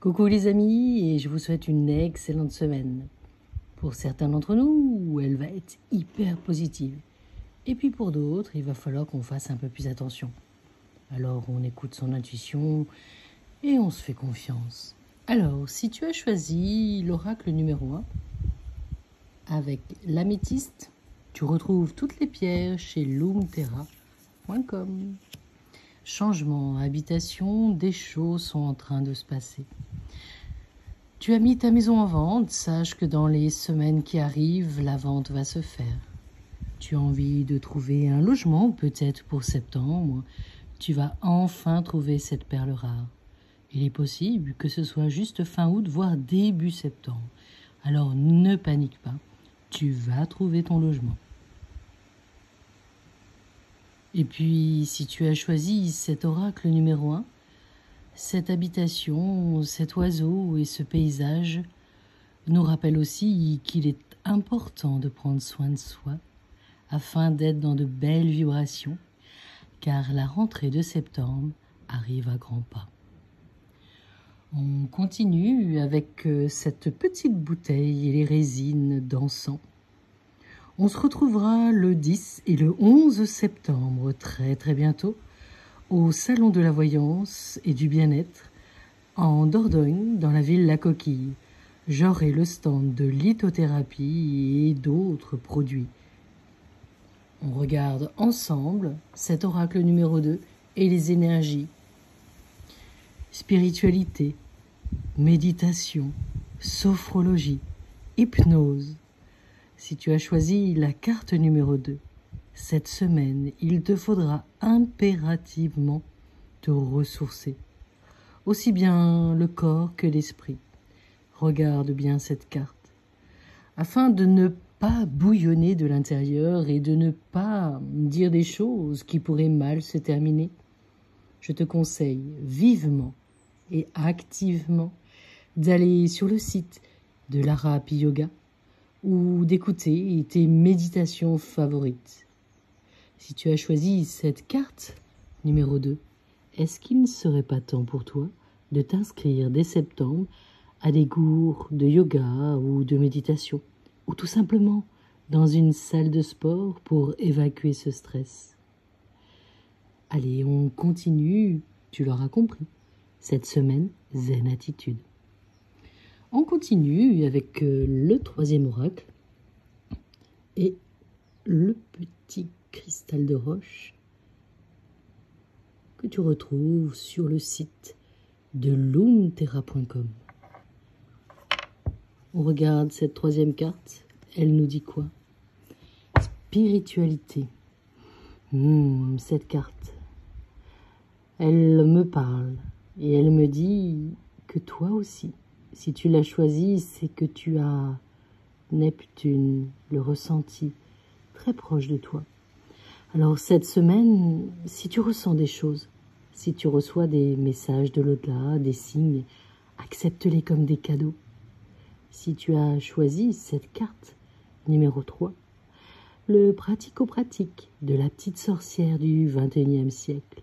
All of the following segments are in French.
Coucou les amis, et je vous souhaite une excellente semaine. Pour certains d'entre nous, elle va être hyper positive. Et puis pour d'autres, il va falloir qu'on fasse un peu plus attention. Alors on écoute son intuition et on se fait confiance. Alors, si tu as choisi l'oracle numéro 1, avec l'améthyste, tu retrouves toutes les pierres chez loomterra.com. Changement, habitation, des choses sont en train de se passer. Tu as mis ta maison en vente, sache que dans les semaines qui arrivent, la vente va se faire. Tu as envie de trouver un logement, peut-être pour septembre. Tu vas enfin trouver cette perle rare. Il est possible que ce soit juste fin août, voire début septembre. Alors ne panique pas, tu vas trouver ton logement. Et puis, si tu as choisi cet oracle numéro 1, cette habitation, cet oiseau et ce paysage nous rappellent aussi qu'il est important de prendre soin de soi afin d'être dans de belles vibrations, car la rentrée de septembre arrive à grands pas. On continue avec cette petite bouteille et les résines d'encens. On se retrouvera le 10 et le 11 septembre, très bientôt, au Salon de la Voyance et du Bien-être, en Dordogne, dans la ville La Coquille. J'aurai le stand de lithothérapie et d'autres produits. On regarde ensemble cet oracle numéro 2 et les énergies. Spiritualité, méditation, sophrologie, hypnose. Si tu as choisi la carte numéro 2, cette semaine, il te faudra impérativement te ressourcer, aussi bien le corps que l'esprit. Regarde bien cette carte, afin de ne pas bouillonner de l'intérieur et de ne pas dire des choses qui pourraient mal se terminer. Je te conseille vivement et activement d'aller sur le site de l'Arapi Yoga ou d'écouter tes méditations favorites. Si tu as choisi cette carte numéro 2, est-ce qu'il ne serait pas temps pour toi de t'inscrire dès septembre à des cours de yoga ou de méditation, ou tout simplement dans une salle de sport pour évacuer ce stress? Allez, on continue, tu l'auras compris, cette semaine Zen Attitude. On continue avec le 3e oracle et le petit cristal de roche que tu retrouves sur le site de loomterra.com. On regarde cette 3e carte, elle nous dit quoi? Spiritualité. Cette carte, elle me parle et elle me dit que toi aussi, si tu l'as choisie, c'est que tu as Neptune, le ressenti, très proche de toi. Alors cette semaine, si tu ressens des choses, si tu reçois des messages de l'au-delà, des signes, accepte-les comme des cadeaux. Si tu as choisi cette carte, numéro 3, le pratico-pratique de la petite sorcière du XXIe siècle,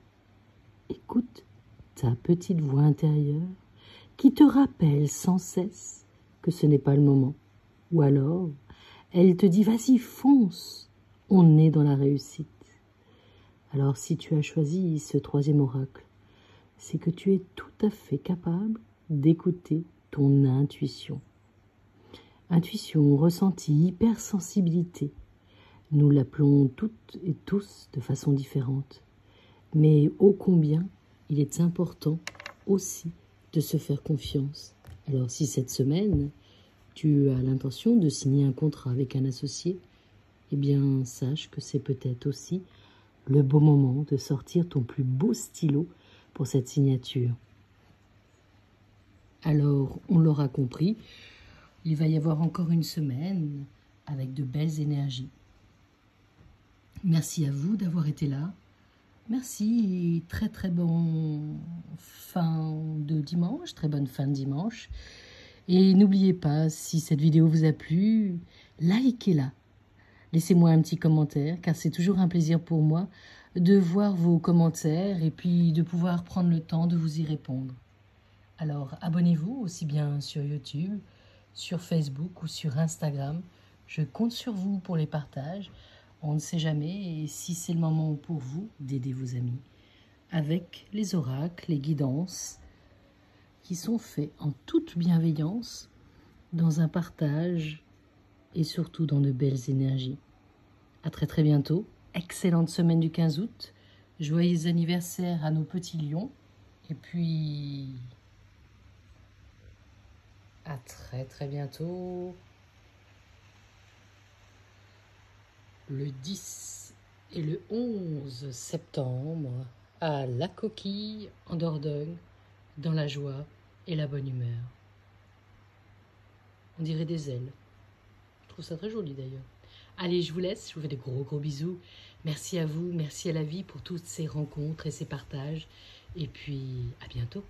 écoute ta petite voix intérieure qui te rappelle sans cesse que ce n'est pas le moment. Ou alors, elle te dit « Vas-y, fonce, on est dans la réussite ». Alors, si tu as choisi ce 3e oracle, c'est que tu es tout à fait capable d'écouter ton intuition. Intuition, ressenti, hypersensibilité. Nous l'appelons toutes et tous de façon différente. Mais ô combien il est important aussi de se faire confiance. Alors, si cette semaine, tu as l'intention de signer un contrat avec un associé, eh bien, sache que c'est peut-être aussi le beau moment de sortir ton plus beau stylo pour cette signature. Alors, on l'aura compris, il va y avoir encore une semaine avec de belles énergies. Merci à vous d'avoir été là. Merci et très bonne fin de dimanche, très bonne fin de dimanche. Et n'oubliez pas, si cette vidéo vous a plu, likez-la. Laissez-moi un petit commentaire, car c'est toujours un plaisir pour moi de voir vos commentaires et puis de pouvoir prendre le temps de vous y répondre. Alors abonnez-vous aussi bien sur YouTube, sur Facebook ou sur Instagram. Je compte sur vous pour les partages. On ne sait jamais et si c'est le moment pour vous d'aider vos amis avec les oracles, les guidances qui sont faits en toute bienveillance, dans un partage et surtout dans de belles énergies. À très très bientôt. Excellente semaine du 15 août. Joyeux anniversaire à nos petits lions. Et puis, à très très bientôt. Le 10 et le 11 septembre à La Coquille en Dordogne, dans la joie et la bonne humeur. On dirait des ailes. Je trouve ça très joli d'ailleurs. Allez, je vous laisse, je vous fais de gros gros bisous. Merci à vous, merci à la vie pour toutes ces rencontres et ces partages. Et puis, à bientôt.